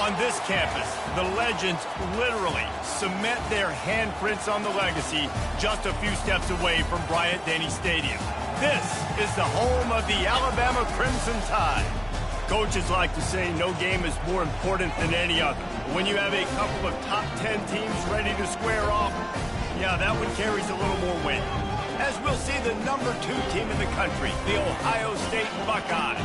On this campus, the legends literally cement their handprints on the legacy just a few steps away from Bryant-Denny Stadium. This is the home of the Alabama Crimson Tide. Coaches like to say no game is more important than any other. When you have a couple of top 10 teams ready to square off, yeah, that one carries a little more weight. As we'll see the number 2 team in the country, the Ohio State Buckeyes,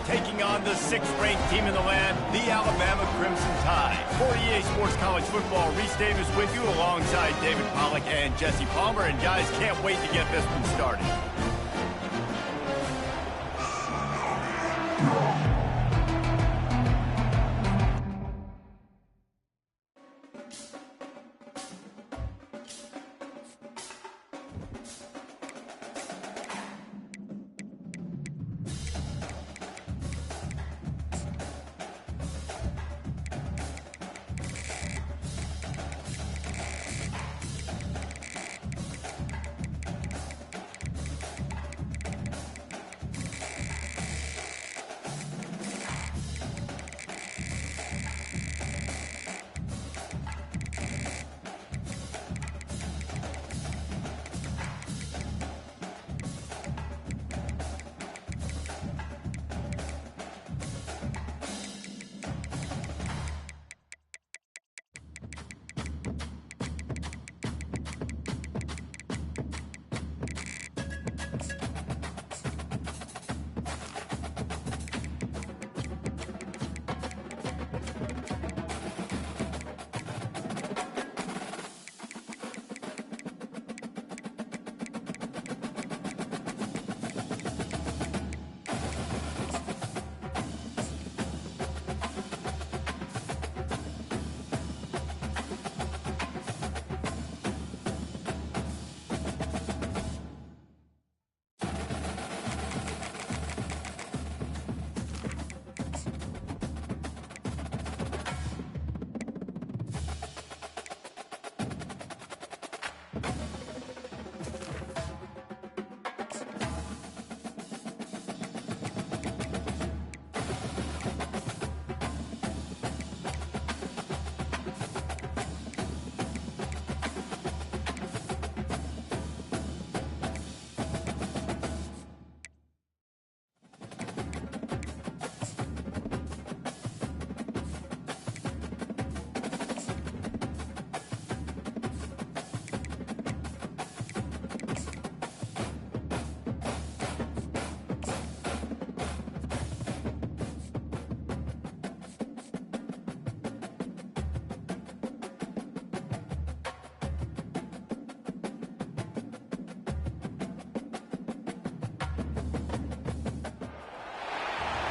taking on the 6th-ranked team in the land, the Alabama Crimson Tide. For EA Sports College Football, Reese Davis with you alongside David Pollack and Jesse Palmer. And guys, can't wait to get this one started.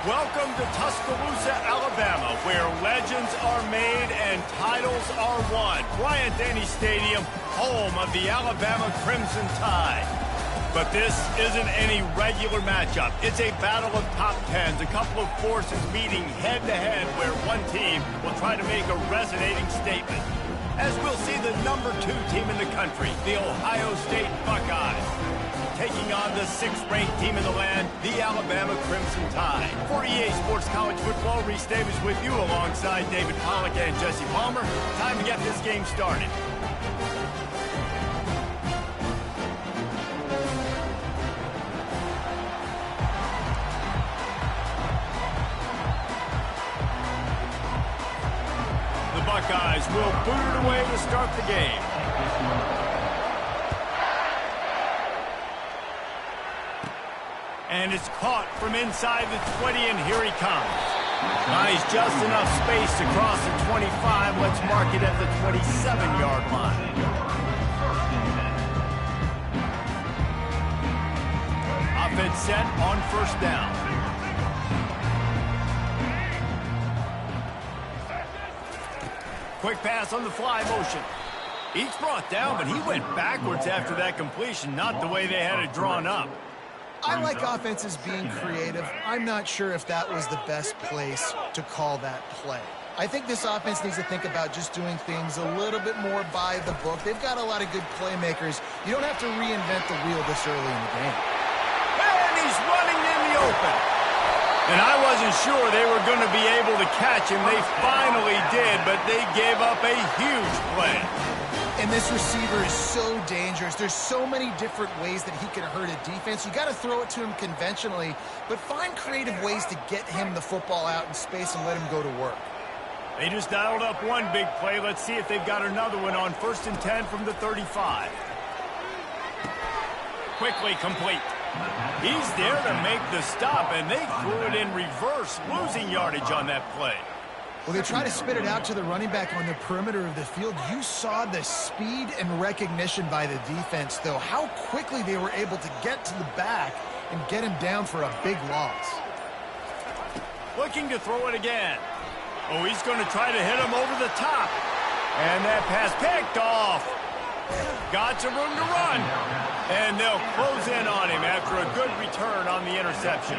Welcome to Tuscaloosa, Alabama, where legends are made and titles are won. Bryant-Denny Stadium, home of the Alabama Crimson Tide. But this isn't any regular matchup. It's a battle of top tens, a couple of forces meeting head-to-head where one team will try to make a resonating statement. As we'll see the number 2 team in the country, the Ohio State Buckeyes, taking on the 6th-ranked team in the land, the Alabama Crimson Tide. For EA Sports College Football, Reese Davis with you alongside David Pollack and Jesse Palmer. Time to get this game started. The Buckeyes will boot it away to start the game. And it's caught from inside the 20, and here he comes. Buys just enough space to cross the 25. Let's mark it at the 27-yard line. Offense set on first down. Quick pass on the fly motion. Each brought down, but he went backwards after that completion, not the way they had it drawn up. I like offenses being creative. I'm not sure if that was the best place to call that play. I think this offense needs to think about just doing things a little bit more by the book. They've got a lot of good playmakers. You don't have to reinvent the wheel this early in the game. And he's running in the open. And I wasn't sure they were going to be able to catch him. They finally did, but they gave up a huge play. And this receiver is so dangerous. There's so many different ways that he can hurt a defense. You got to throw it to him conventionally, but find creative ways to get him the football out in space and let him go to work. They just dialed up one big play. Let's see if they've got another one on 1st and 10 from the 35. Quickly complete. He's there to make the stop, and they threw it in reverse, losing yardage on that play. Well, they try to spit it out to the running back on the perimeter of the field. You saw the speed and recognition by the defense, though, how quickly they were able to get to the back and get him down for a big loss. Looking to throw it again. Oh, he's going to try to hit him over the top. And that pass picked off. Got some room to run. And they'll close in on him after a good return on the interception.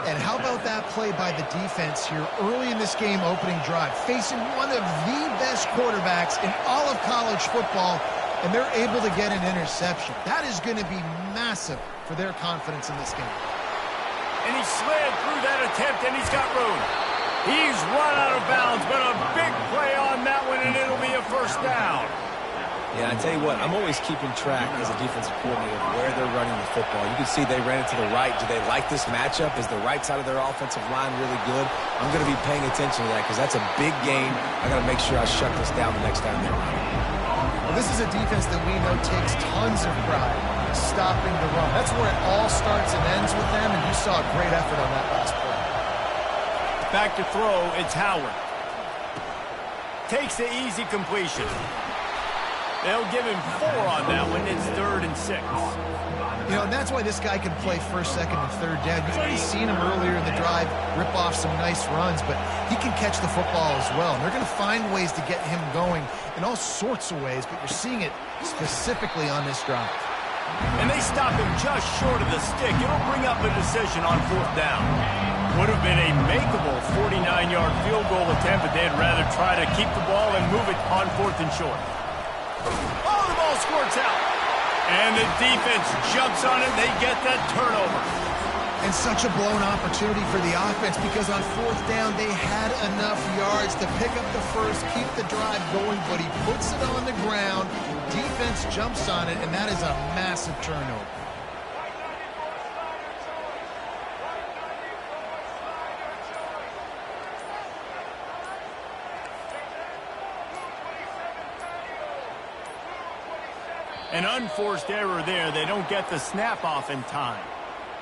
And how about that play by the defense here early in this game opening drive, facing one of the best quarterbacks in all of college football, and they're able to get an interception. That is going to be massive for their confidence in this game. And he slid through that attempt, and he's got room. He's run out of bounds, but a big play on that one, and it'll be a first down. Yeah, I tell you what, I'm always keeping track as a defensive coordinator of where they're running the football. You can see they ran it to the right. Do they like this matchup? Is the right side of their offensive line really good? I'm going to be paying attention to that because that's a big game. I got to make sure I shut this down the next time they're running. Well, this is a defense that we know takes tons of pride stopping the run. That's where it all starts and ends with them, and you saw a great effort on that last play. Back to throw, it's Howard. Takes the easy completion. They'll give him 4 on that one. It's 3rd and 6. You know, and that's why this guy can play 1st, 2nd, and 3rd down. You've already seen him earlier in the drive rip off some nice runs, but he can catch the football as well. And they're going to find ways to get him going in all sorts of ways, but you're seeing it specifically on this drive. And they stop him just short of the stick. It'll bring up a decision on 4th down. Would have been a makeable 49-yard field goal attempt, but they'd rather try to keep the ball and move it on 4th and short. Oh, the ball squirts out. And the defense jumps on it. They get that turnover. And such a blown opportunity for the offense because on 4th down, they had enough yards to pick up the first, keep the drive going, but he puts it on the ground. Defense jumps on it, and that is a massive turnover. An unforced error there. They don't get the snap off in time.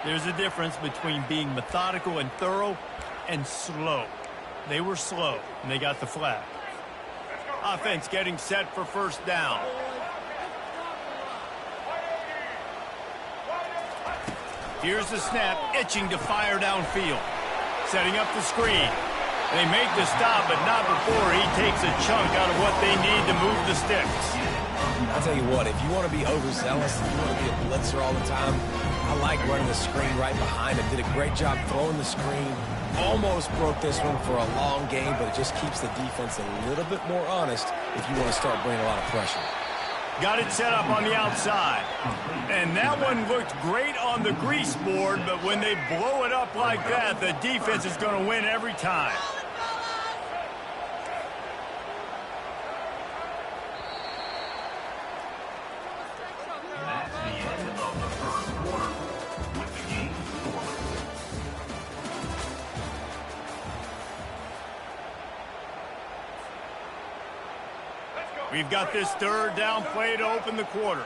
There's a difference between being methodical and thorough and slow. They were slow, and they got the flag. Offense getting set for 1st down. Here's the snap, itching to fire downfield. Setting up the screen. They make the stop, but not before he takes a chunk out of what they need to move the sticks. I'll tell you what, if you want to be overzealous, if you want to be a blitzer all the time, I like running the screen right behind him. Did a great job throwing the screen. Almost broke this one for a long game, but it just keeps the defense a little bit more honest if you want to start bringing a lot of pressure. Got it set up on the outside. And that one looked great on the grease board, but when they blow it up like that, the defense is going to win every time. We've got this 3rd down play to open the quarter.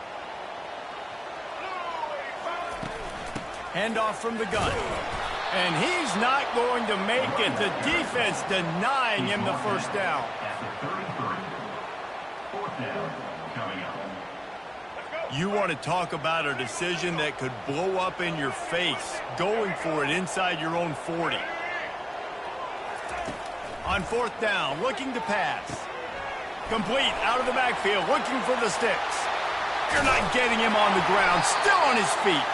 Handoff from the gun. And he's not going to make it. The defense denying him the 1st down. You want to talk about a decision that could blow up in your face, going for it inside your own 40. On 4th down, looking to pass. Complete, out of the backfield, looking for the sticks. You're not getting him on the ground, still on his feet.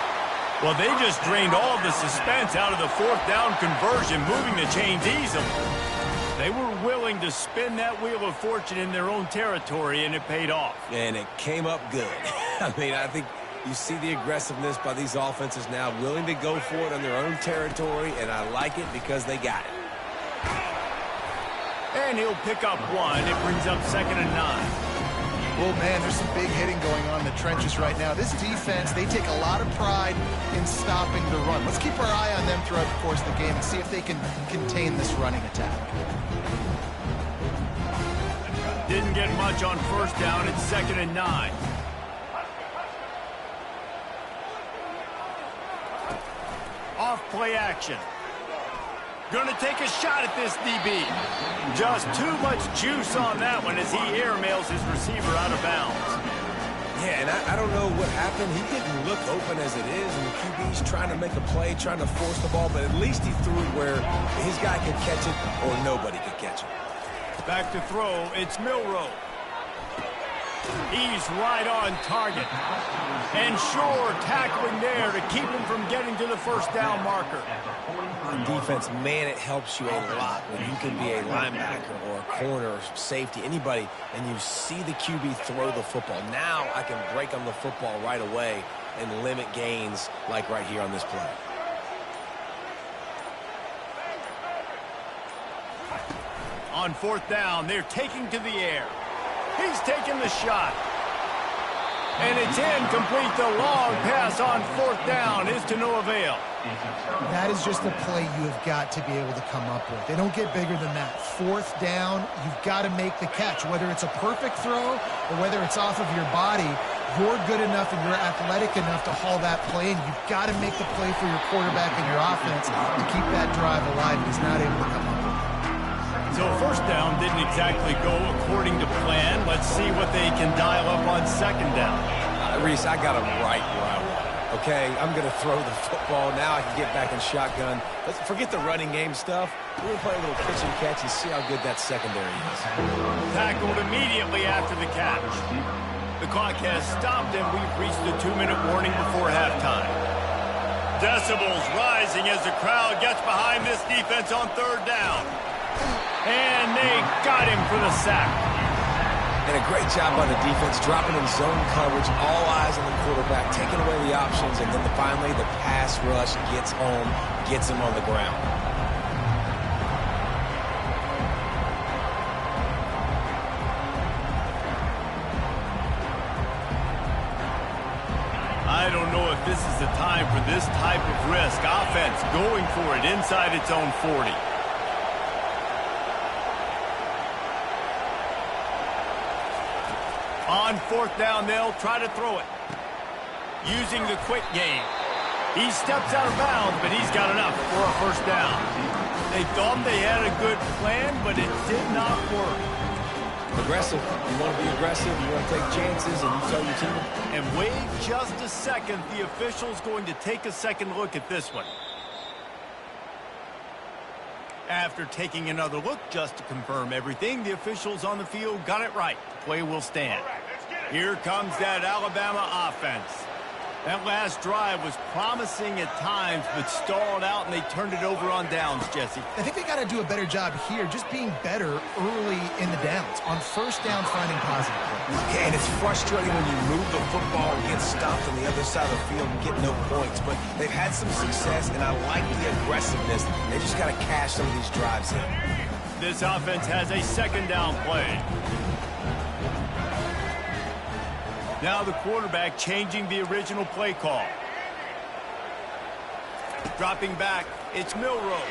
Well, they just drained all the suspense out of the 4th down conversion, moving the chains easily. They were willing to spin that wheel of fortune in their own territory, and it paid off. And it came up good. I mean, I think You see the aggressiveness by these offenses now, willing to go for it on their own territory, and I like it because they got it. And he'll pick up one. It brings up 2nd and 9. Well, man, there's some big hitting going on in the trenches right now. This defense, they take a lot of pride in stopping the run. Let's keep our eye on them throughout the course of the game and see if they can contain this running attack. Didn't get much on 1st down. It's 2nd and 9. Off play action. Gonna take a shot at this DB. Just too much juice on that one as he airmails his receiver out of bounds. Yeah, and I don't know what happened. He didn't look open as it is, and the QB's trying to make a play, trying to force the ball, but at least he threw it where his guy could catch it or nobody could catch it. Back to throw, it's Milroe. He's right on target. And sure, tackling there to keep him from getting to the 1st down marker. On defense, man, it helps you a lot when you can be a linebacker or a corner or safety, anybody, and you see the QB throw the football. Now I can break on the football right away and limit gains like right here on this play. On 4th down, they're taking to the air. He's taking the shot. And it's incomplete. The long pass on 4th down is to no avail. That is just a play you have got to be able to come up with. They don't get bigger than that. 4th down, you've got to make the catch. Whether it's a perfect throw or whether it's off of your body, you're good enough and you're athletic enough to haul that play, and you've got to make the play for your quarterback and your offense to keep that drive alive. He's not able to come up with it. So 1st down didn't exactly go according to plan. Let's see what they can dial up on 2nd down. Reese, I got him right where I want. Okay, I'm going to throw the football. Now I can get back in shotgun. Let's forget the running game stuff. We're going to play a little pitch and catch and see how good that secondary is. Tackled immediately after the catch. The clock has stopped, and we've reached the 2-minute warning before halftime. Decibels rising as the crowd gets behind this defense on 3rd down. And they got him for the sack. And a great job by the defense, dropping in zone coverage, all eyes on the quarterback, taking away the options, and then finally the pass rush gets home, gets him on the ground. I don't know if this is the time for this type of risk. Offense going for it inside its own 40. On 4th down, they'll try to throw it. Using the quick game. He steps out of bounds, but he's got enough for a 1st down. They thought they had a good plan, but it did not work. Aggressive. You want to be aggressive, you want to take chances, and you tell your team. And wait just a second. The official's going to take a second look at this one. After taking another look just to confirm everything, the officials on the field got it right. The play will stand. Here comes that Alabama offense. That last drive was promising at times, but stalled out, and they turned it over on downs, Jesse. I think they got to do a better job here, just being better early in the downs. On 1st down, finding positive plays. Yeah, and it's frustrating when you move the football and get stopped on the other side of the field and get no points. But they've had some success, and I like the aggressiveness. They just got to cash some of these drives in. This offense has a 2nd down play. Now the quarterback changing the original play call. Dropping back, it's Milroe.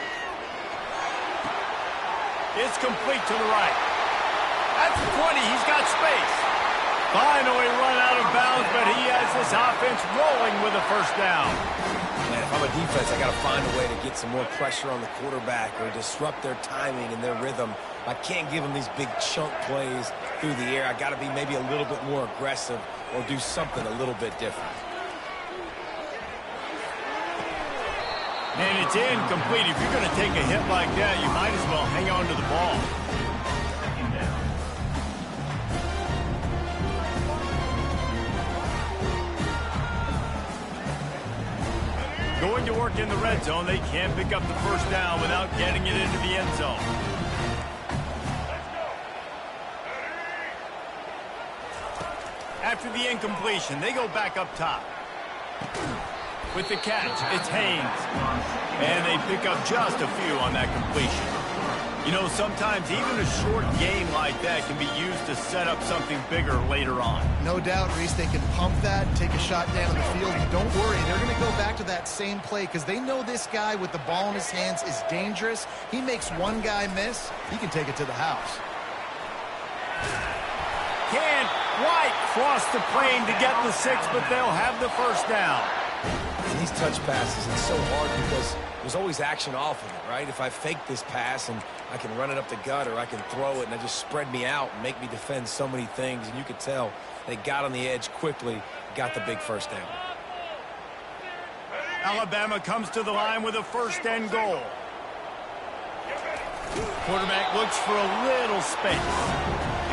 It's complete to the right. At the 20, he's got space. Finally run out of bounds, but he has this offense rolling with a 1st down. Man, if I'm a defense, I got to find a way to get some more pressure on the quarterback or disrupt their timing and their rhythm. I can't give them these big chunk plays through the air. I got to be maybe a little bit more aggressive or do something a little bit different. And it's incomplete. If you're going to take a hit like that, you might as well hang on to the ball. Going to work in the red zone. They can't pick up the 1st down without getting it into the end zone. After the incompletion, they go back up top. With the catch, it's Haynes. And they pick up just a few on that completion. You know, sometimes even a short game like that can be used to set up something bigger later on. No doubt, Reese, they can pump that, take a shot down the field. And don't worry, they're going to go back to that same play because they know this guy with the ball in his hands is dangerous. He makes one guy miss, he can take it to the house. Can't quite cross the plane to get the 6, but they'll have the first down. And these touch passes, it's so hard because there's always action off of it, right? If I fake this pass and I can run it up the gut or I can throw it and it just spread me out and make me defend so many things, and you could tell they got on the edge quickly, got the big first down. Alabama comes to the line with a first and goal. Quarterback looks for a little space,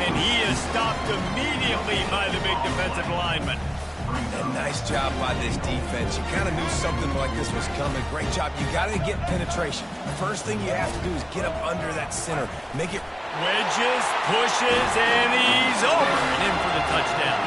and he is stopped immediately by the big defensive lineman. And nice job by this defense. You kind of knew something like this was coming. Great job. You got to get penetration. First thing you have to do is get up under that center. Make it. Wedges, pushes, and he's over and in for the touchdown.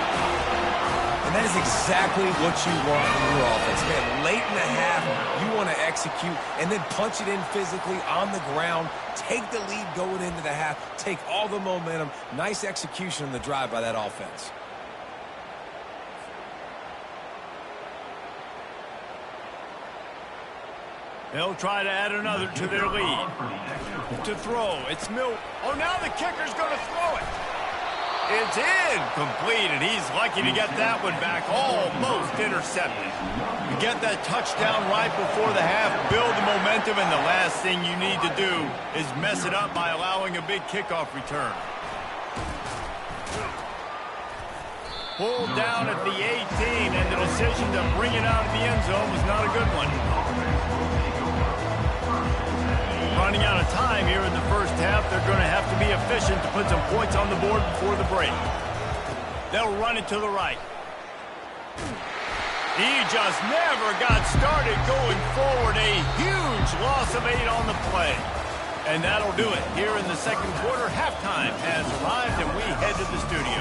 And that is exactly what you want in your offense. Man, late in the half, you want to execute and then punch it in physically on the ground. Take the lead going into the half. Take all the momentum. Nice execution on the drive by that offense. They'll try to add another to their lead. To throw, it's Mill. Oh, now the kicker's going to throw it. It's incomplete, and he's lucky to get that one back. Almost intercepted. You get that touchdown right before the half, build the momentum, and the last thing you need to do is mess it up by allowing a big kickoff return. Pulled down at the 18, and the decision to bring it out of the end zone was not a good one. Running out of time here in the first half, they're going to have to be efficient to put some points on the board before the break. They'll run it to the right. He just never got started going forward. A huge loss of 8 on the play. And that'll do it here in the second quarter. Halftime has arrived, and we head to the studio.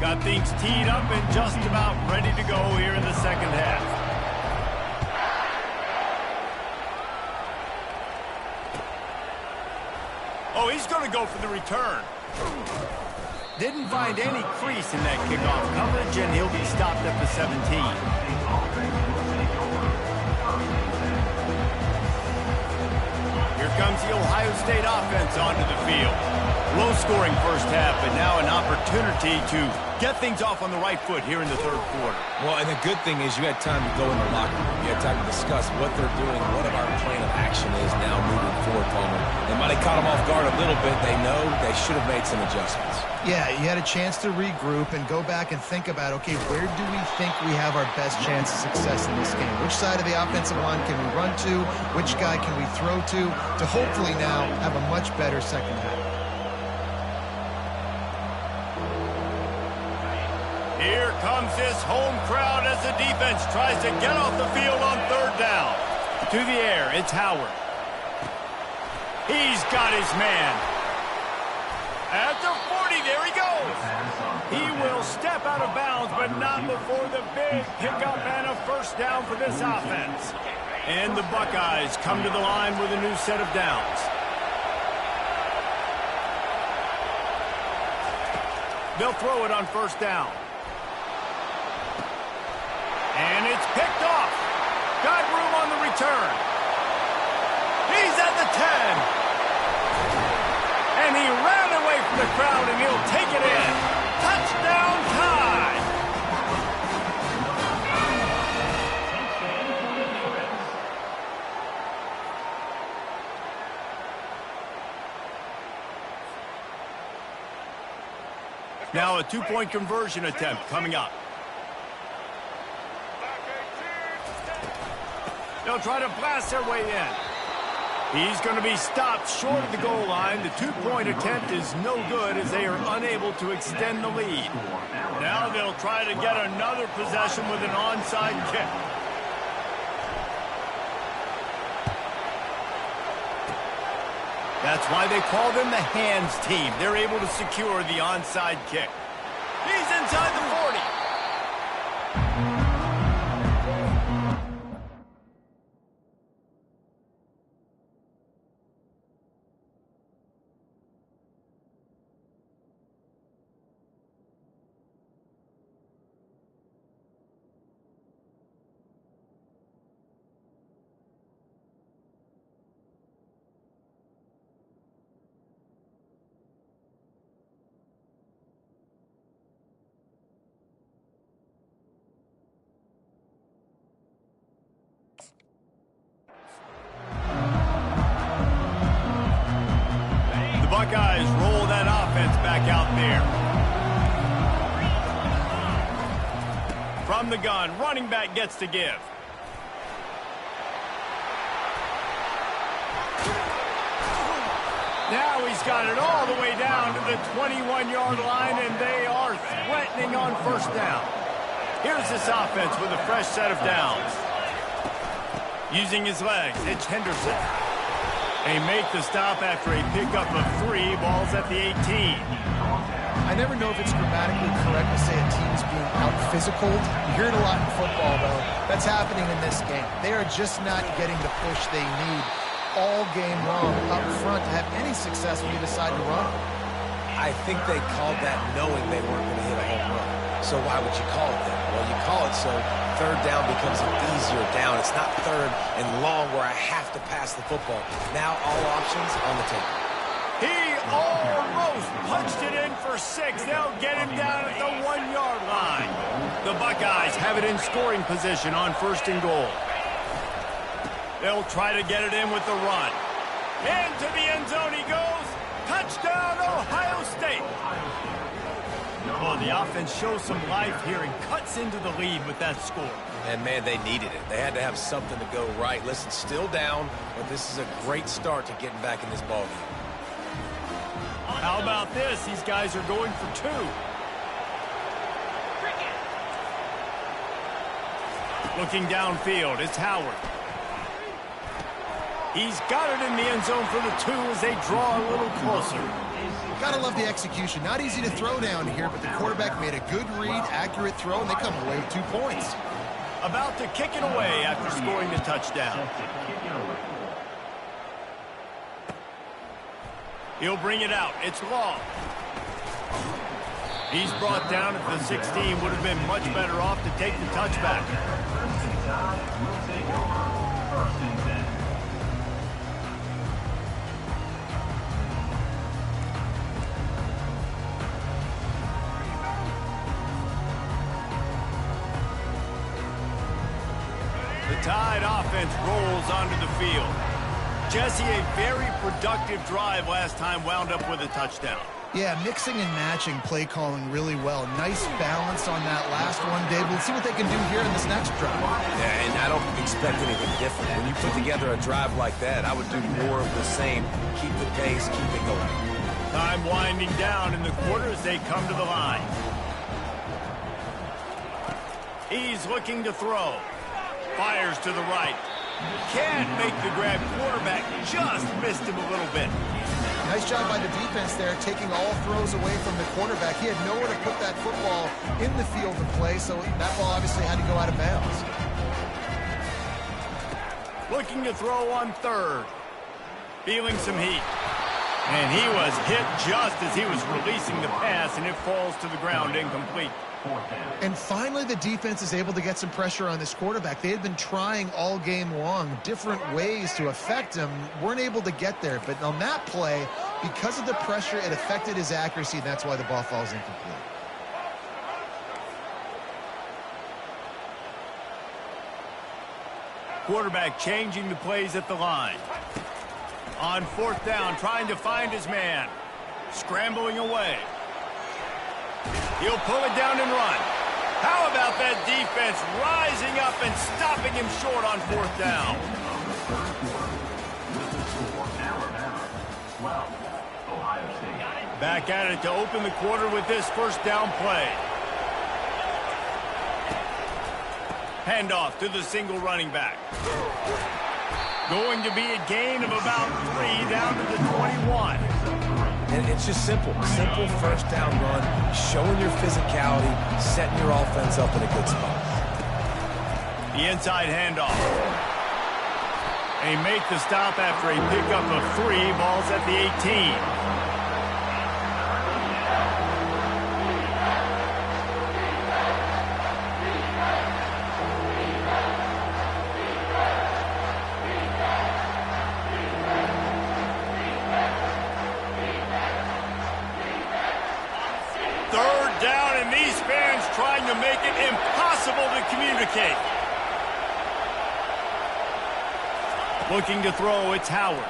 Got things teed up and just about ready to go here in the second half. Oh, he's going to go for the return. Didn't find any crease in that kickoff coverage, and he'll be stopped at the 17. Here comes the Ohio State offense onto the field. Low-scoring first half, but now an opportunity to get things off on the right foot here in the third quarter. Well, and the good thing is you had time to go in the locker room. You had time to discuss what they're doing, what our plan of action is now moving forward, Palmer. They might have caught them off guard a little bit. They know they should have made some adjustments. Yeah, you had a chance to regroup and go back and think about, okay, where do we think we have our best chance of success in this game? Which side of the offensive line can we run to? Which guy can we throw to hopefully now have a much better second half? Here comes this home crowd as the defense tries to get off the field on third down. To the air, it's Howard. He's got his man. At the 40, there he goes. He will step out of bounds, but not before the big pickup and a first down for this offense. And the Buckeyes come to the line with a new set of downs. They'll throw it on first down. And it's picked off. Got room on the return. He's at the 10. And he ran away from the crowd, and he'll take it in. Touchdown tie. Now a two-point conversion attempt coming up. They'll try to blast their way in. He's going to be stopped short of the goal line. The two-point attempt is no good as they are unable to extend the lead. Now they'll try to get another possession with an onside kick. That's why they call them the hands team. They're able to secure the onside kick. He's inside the 40. Buckeyes roll that offense back out there. From the gun, running back gets to give. Now he's got it all the way down to the 21-yard line, and they are threatening on first down. Here's this offense with a fresh set of downs. Using his legs, it's Henderson. They make the stop after a pickup of 3 balls at the 18. I never know if it's grammatically correct to say a team is being out-physicaled. You hear it a lot in football, though. That's happening in this game. They are just not getting the push they need all game long up front to have any success when you decide to run. I think they called that knowing they weren't going to hit a home run. So why would you call it that? Well, you call it so third down becomes an easier down. It's not third and long where I have to pass the football. Now all options on the table. He almost punched it in for 6. They'll get him down at the 1-yard line. The Buckeyes have it in scoring position on first and goal. They'll try to get it in with the run. Into the end zone he goes. Touchdown, Ohio State. Well, the offense shows some life here and cuts into the lead with that score. And, man, they needed it. They had to have something to go right. Listen, still down, but this is a great start to getting back in this ballgame. How about this? These guys are going for 2. Looking downfield, it's Howard. He's got it in the end zone for the 2 as they draw a little closer. Gotta love the execution. Not easy to throw down here, but the quarterback made a good read, accurate throw, and they come away with 2 points. About to kick it away after scoring the touchdown. He'll bring it out. It's long. He's brought down at the 16. Would have been much better off to take the touchback. The Tide offense rolls onto the field. Jesse, a very productive drive last time, wound up with a touchdown. Yeah, mixing and matching play calling really well. Nice balance on that last one, Dave. Let's see what they can do here in this next drive. Yeah, and I don't expect anything different. When you put together a drive like that, I would do more of the same. Keep the pace, keep it going. Time winding down in the quarter as they come to the line. He's looking to throw. Fires to the right. Can't make the grab. Quarterback just missed him a little bit. Nice job by the defense there, taking all throws away from the quarterback. He had nowhere to put that football in the field to play, so that ball obviously had to go out of bounds. Looking to throw on third. Feeling some heat. And he was hit just as he was releasing the pass, and it falls to the ground incomplete. And finally, the defense is able to get some pressure on this quarterback. They had been trying all game long different ways to affect him. Weren't able to get there. But on that play, because of the pressure, it affected his accuracy, and that's why the ball falls incomplete. Quarterback changing the plays at the line. On fourth down, trying to find his man. Scrambling away. He'll pull it down and run. How about that defense rising up and stopping him short on fourth down? Back at it to open the quarter with this first down play. Handoff to the single running back. Going to be a gain of about 3 down to the 21. And it's just simple. Simple first down run, showing your physicality, setting your offense up in a good spot. The inside handoff. They make the stop after a pickup of 3. Ball's at the 18. Trying to make it impossible to communicate. Looking to throw, it's Howard.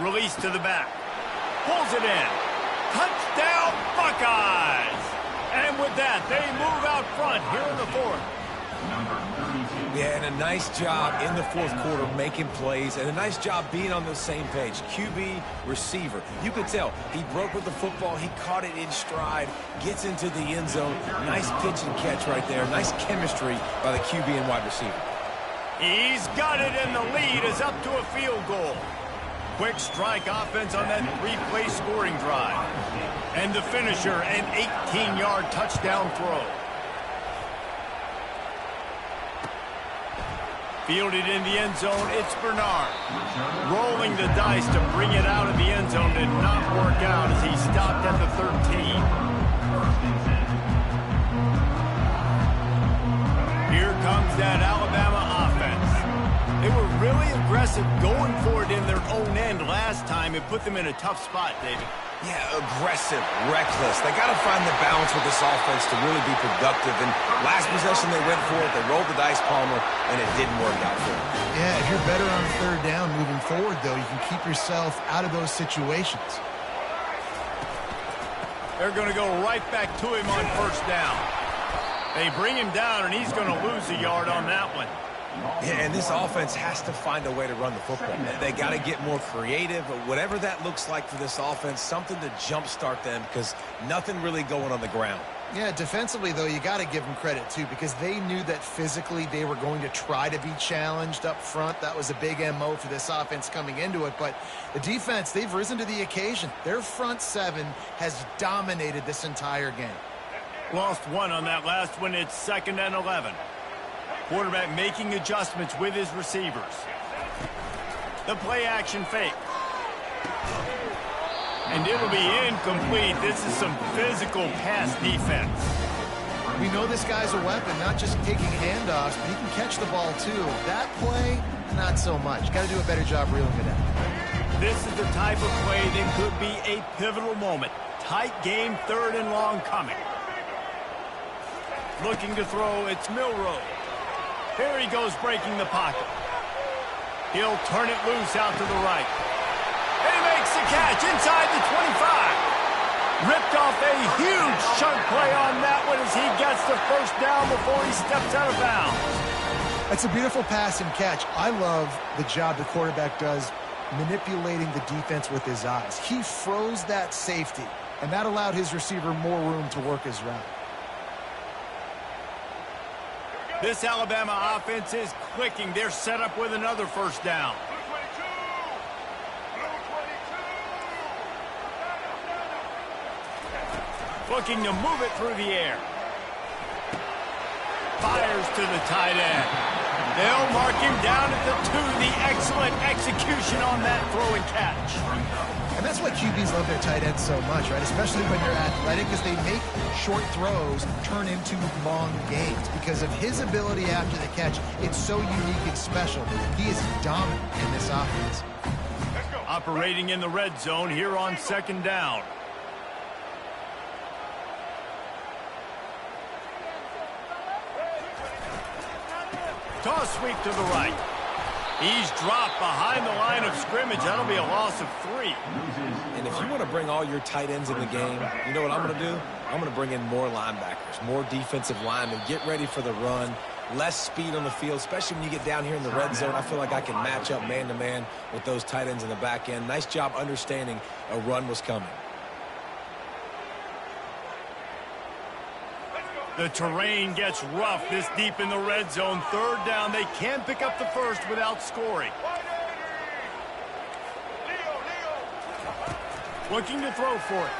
Release to the back. Pulls it in. Touchdown, Buckeyes! And with that, they move out front here in the fourth. Yeah, and a nice job in the fourth quarter making plays, and a nice job being on the same page. QB, receiver. You could tell he broke with the football. He caught it in stride, gets into the end zone. Nice pitch and catch right there. Nice chemistry by the QB and wide receiver. He's got it, and the lead is up to a field goal. Quick strike offense on that 3-play scoring drive. And the finisher, an 18-yard touchdown throw. Fielded in the end zone, it's Bernard. Rolling the dice to bring it out of the end zone did not work out as he stopped at the 13. Here comes that Alabama offense. They were really aggressive going for it in their own end last time. It put them in a tough spot, David. Yeah, aggressive, reckless. They got to find the balance with this offense to really be productive. And last possession they went for it. They rolled the dice, Palmer, and it didn't work out for them. Yeah, if you're better on third down moving forward, though, you can keep yourself out of those situations. They're going to go right back to him on first down. They bring him down, and he's going to lose a yard on that one. Yeah, and this offense has to find a way to run the football. They got to get more creative, whatever that looks like for this offense, something to jumpstart them because nothing really going on the ground. Yeah, defensively, though, you got to give them credit, too, because they knew that physically they were going to try to be challenged up front. That was a big MO for this offense coming into it. But the defense, they've risen to the occasion. Their front seven has dominated this entire game. Lost one on that last one. It's 2nd and 11. Quarterback making adjustments with his receivers. The play-action fake. And it'll be incomplete. This is some physical pass defense. We know this guy's a weapon, not just taking handoffs, but he can catch the ball, too. That play, not so much. Got to do a better job reeling it out. This is the type of play that could be a pivotal moment. Tight game, 3rd and long coming. Looking to throw, it's Milroe. Here he goes breaking the pocket. He'll turn it loose out to the right. He makes the catch inside the 25. Ripped off a huge chunk play on that one as he gets the first down before he steps out of bounds. That's a beautiful pass and catch. I love the job the quarterback does manipulating the defense with his eyes. He froze that safety, and that allowed his receiver more room to work his route. This Alabama offense is clicking. They're set up with another first down. Looking to move it through the air. Fires to the tight end. They'll mark him down at the 2. The excellent execution on that throw and catch. And that's why QBs love their tight ends so much, right? Especially when you're athletic, because they make short throws turn into long gains. Because of his ability after the catch, it's so unique and special. He is dominant in this offense. Operating in the red zone here on 2nd down. Toss sweep to the right. He's dropped behind the line of scrimmage. That'll be a loss of 3. And if you want to bring all your tight ends in the game, you know what I'm going to do? I'm going to bring in more linebackers, more defensive linemen, get ready for the run, less speed on the field, especially when you get down here in the red zone. I feel like I can match up man-to-man with those tight ends in the back end. Nice job understanding a run was coming. The terrain gets rough this deep in the red zone. Third down, they can pick up the first without scoring. Looking to throw for it.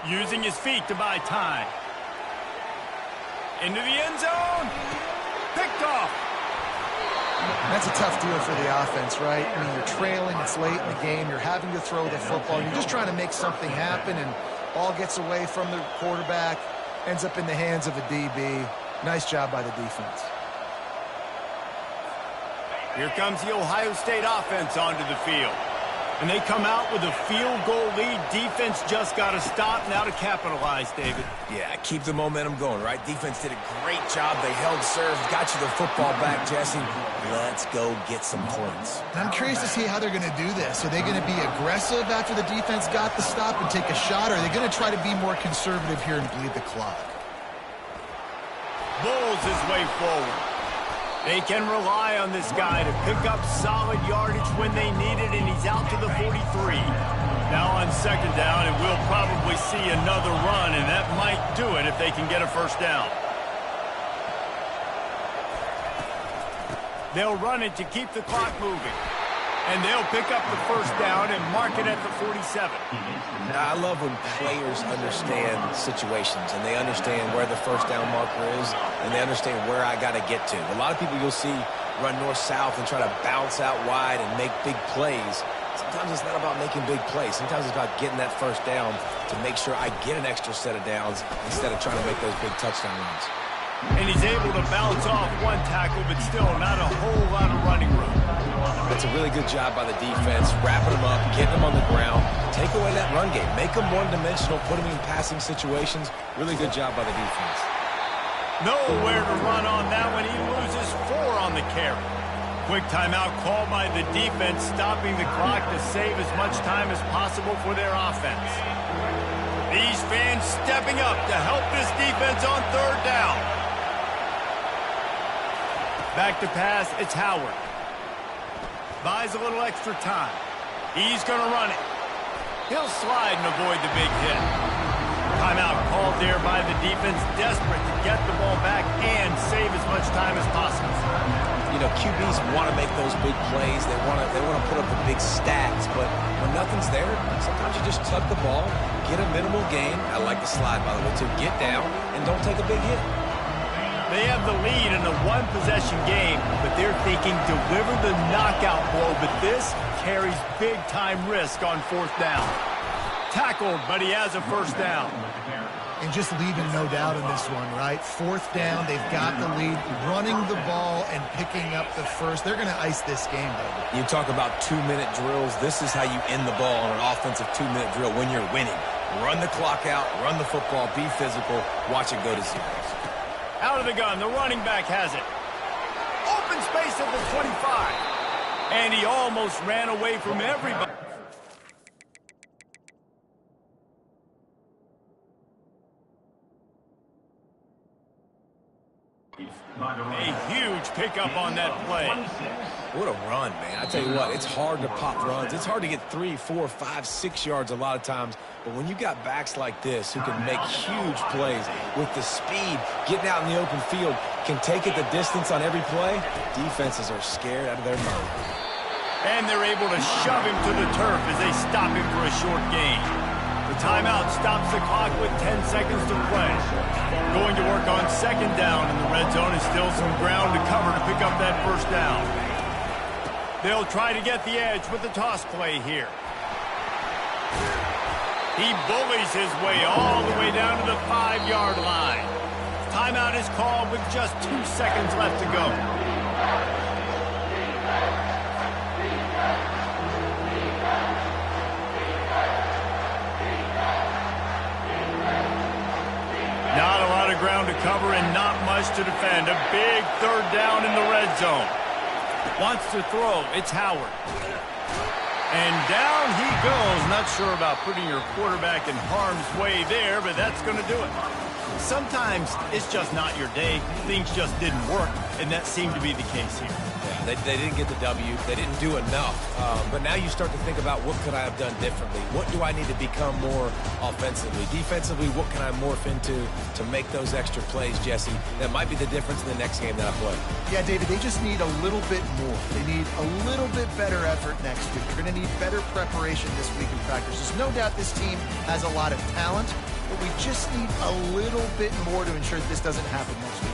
Using his feet to buy time. Into the end zone. Picked off. That's a tough deal for the offense, right? I mean, you're trailing, it's late in the game, you're having to throw the football, you're just trying to make something happen, and ball gets away from the quarterback, ends up in the hands of a DB. Nice job by the defense. Here comes the Ohio State offense onto the field. And they come out with a field goal lead. Defense just got to stop now to capitalize, David. Yeah, keep the momentum going, right? Defense did a great job. They held serve, got you the football back, Jesse. Let's go get some points. I'm curious to see how they're going to do this. Are they going to be aggressive after the defense got the stop and take a shot, or are they going to try to be more conservative here and bleed the clock? Bulls his way forward. They can rely on this guy to pick up solid yardage when they need it, and he's out to the 43. Now on second down, and we'll probably see another run, and that might do it if they can get a first down. They'll run it to keep the clock moving. And they'll pick up the first down and mark it at the 47. I love when players understand situations and they understand where the first down marker is and they understand where I got to get to. A lot of people you'll see run north-south and try to bounce out wide and make big plays. Sometimes it's not about making big plays. Sometimes it's about getting that first down to make sure I get an extra set of downs instead of trying to make those big touchdown runs. And he's able to bounce off one tackle, but still not a whole lot of running room. That's a really good job by the defense, wrapping them up, getting them on the ground, take away that run game, make them one-dimensional, put them in passing situations. Really good job by the defense. Nowhere to run on that one. He loses 4 on the carry. Quick timeout called by the defense, stopping the clock to save as much time as possible for their offense. These fans stepping up to help this defense on third down. Back to pass, it's Howard. Buys a little extra time. He's going to run it. He'll slide and avoid the big hit. Timeout called there by the defense, desperate to get the ball back and save as much time as possible. You know, QBs want to make those big plays. They want to put up the big stats, but when nothing's there, sometimes you just tuck the ball, get a minimal gain. I like the slide, by the way, to get down and don't take a big hit. They have the lead in a one-possession game, but they're thinking deliver the knockout blow, but this carries big-time risk on fourth down. Tackled, but he has a first down. And just leaving no doubt in this one, right? Fourth down, they've got the lead, running the ball and picking up the first. They're going to ice this game, baby. You talk about 2-minute drills. This is how you end the ball on an offensive 2-minute drill when you're winning. Run the clock out, run the football, be physical, watch it go to zeros. Out of the gun, the running back has it. Open space at the 25. And he almost ran away from everybody. A huge pickup on that play. What a run, man. I tell you what, it's hard to pop runs. It's hard to get 3, 4, 5, 6 yards a lot of times. But when you got backs like this who can make huge plays with the speed, getting out in the open field, can take it the distance on every play, defenses are scared out of their mind. And they're able to shove him to the turf as they stop him for a short gain. The timeout stops the clock with 10 seconds to play. Going to work on second down in the red zone and still some ground to cover to pick up that first down. They'll try to get the edge with the toss play here. He bullies his way all the way down to the 5-yard line. Timeout is called with just 2 seconds left to go. Not a lot of ground to cover and not much to defend. A big third down in the red zone. Wants to throw. It's Howard. And down he goes. Not sure about putting your quarterback in harm's way there, but that's going to do it. Sometimes it's just not your day. Things just didn't work, and that seemed to be the case here. Yeah, they didn't get the W. They didn't do enough. But now you start to think about what could I have done differently? What do I need to become more offensively? Defensively, what can I morph into to make those extra plays, Jesse? That might be the difference in the next game that I play. Yeah, David, they just need a little bit more. They need a little bit better effort next week. They're going to need better preparation this week in practice. There's no doubt this team has a lot of talent, but we just need a little bit more to ensure that this doesn't happen next week.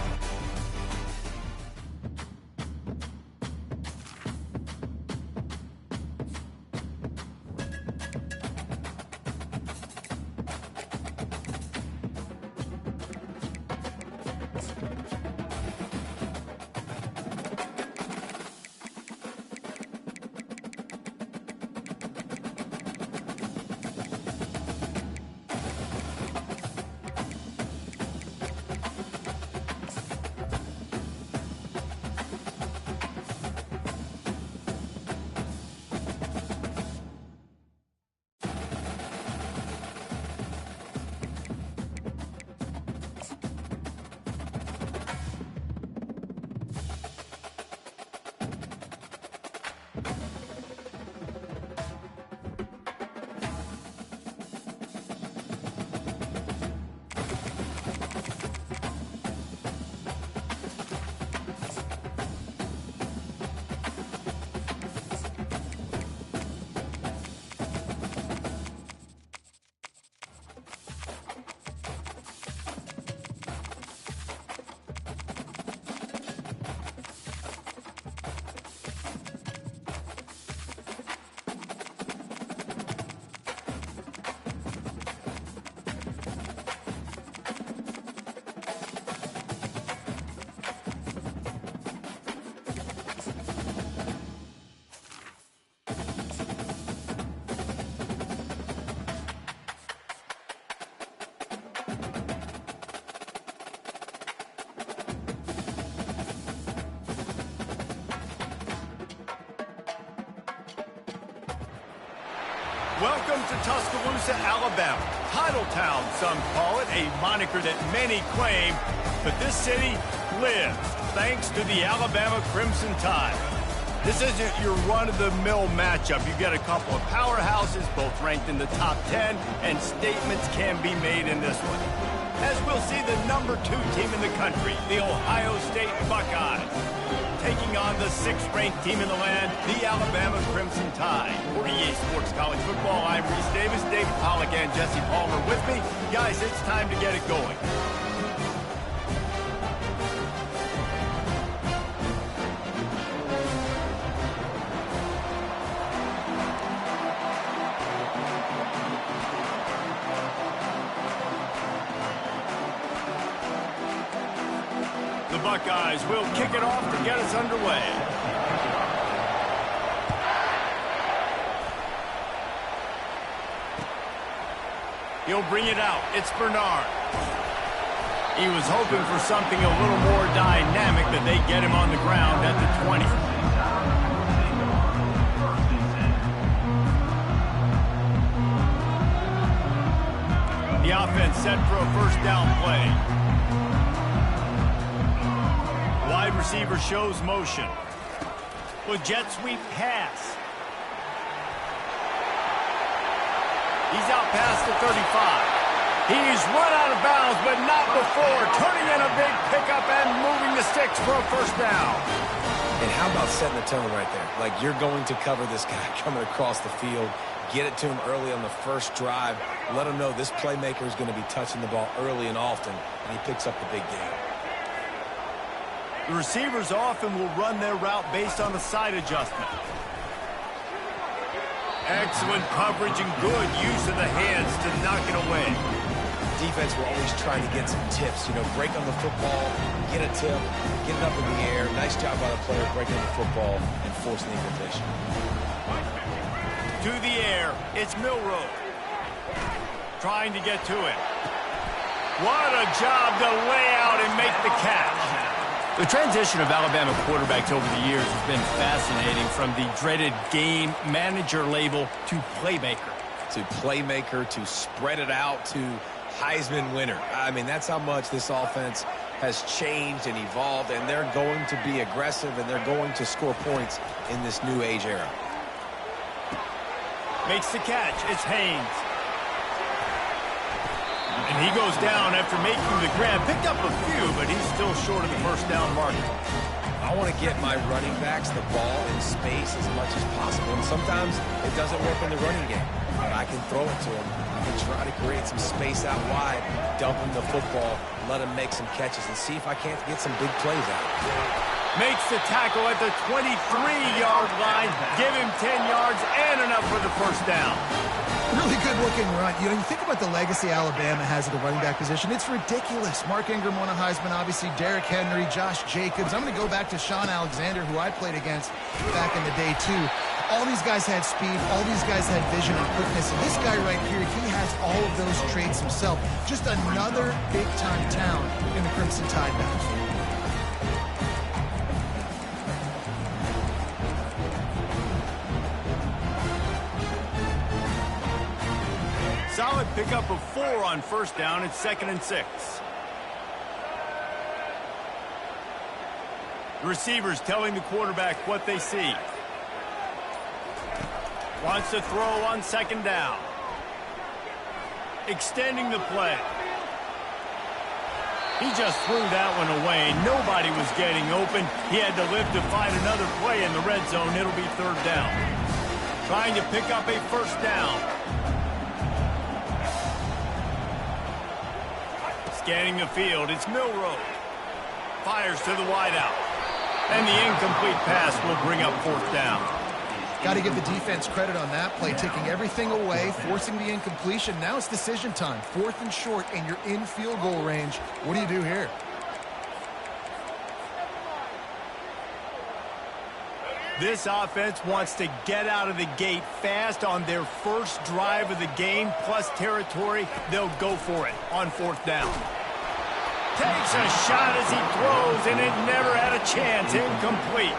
Welcome to Tuscaloosa, Alabama. Titletown, some call it, a moniker that many claim, but this city lives thanks to the Alabama Crimson Tide. This isn't your run-of-the-mill matchup. You've got a couple of powerhouses, both ranked in the top 10, and statements can be made in this one. As we'll see the number 2 team in the country, the Ohio State Buckeyes, taking on the 6th-ranked team in the land, the Alabama Crimson Tide. For EA Sports College Football, I'm Reese Davis, David Pollack, and Jesse Palmer with me. Guys, it's time to get it going. The Buckeyes will kick it off to get us underway. He'll bring it out. It's Bernard. He was hoping for something a little more dynamic, that they get him on the ground at the 20. The offense set for a first down play. Wide receiver shows motion. With jet sweep pass. He's out past the 35. He's run out of bounds, but not before. Turning in a big pickup and moving the sticks for a first down. And how about setting the tone right there? Like, you're going to cover this guy coming across the field. Get it to him early on the first drive. Let him know this playmaker is going to be touching the ball early and often, and he picks up the big game. The receivers often will run their route based on a side adjustment. Excellent coverage and good use of the hands to knock it away. Defense will always try to get some tips. You know, break on the football, get a tip, get it up in the air. Nice job by the player breaking the football and forcing the invitation. To the air, it's Milroe. Trying to get to it. What a job to lay out and make the catch. The transition of Alabama quarterbacks over the years has been fascinating, from the dreaded game manager label to playmaker. To playmaker, to spread it out, to Heisman winner. I mean, that's how much this offense has changed and evolved, and they're going to be aggressive, and they're going to score points in this new age era. Makes the catch. It's Haynes. And he goes down after making the grab. Picked up a few, but he's still short of the first down mark. I want to get my running backs the ball in space as much as possible, and sometimes it doesn't work in the running game, but I can throw it to them. I can try to create some space out wide, dump him the football, let him make some catches, and see if I can't get some big plays out. Makes the tackle at the 23-yard line. Give him 10 yards and enough for the first down. Really good-looking run. You know, you think about the legacy Alabama has at the running back position. It's ridiculous. Mark Ingram won a Heisman, obviously. Derrick Henry, Josh Jacobs. I'm going to go back to Sean Alexander, who I played against back in the day, too. All these guys had speed. All these guys had vision and quickness. And this guy right here, he has all of those traits himself. Just another big-time talent in the Crimson Tide backfield. Solid pickup of 4 on first down. It's 2nd and 6. The receivers telling the quarterback what they see. Wants to throw on 2nd down. Extending the play. He just threw that one away. Nobody was getting open. He had to live to find another play in the red zone. It'll be 3rd down. Trying to pick up a first down. Scanning the field, it's Milroe. Fires to the wideout. And the incomplete pass will bring up 4th down. Got to give the defense credit on that play, taking everything away, forcing the incompletion. Now it's decision time. 4th and short, and you're in field goal range. What do you do here? This offense wants to get out of the gate fast on their first drive of the game, plus territory. They'll go for it on 4th down. Takes a shot as he throws, and it never had a chance. Incomplete.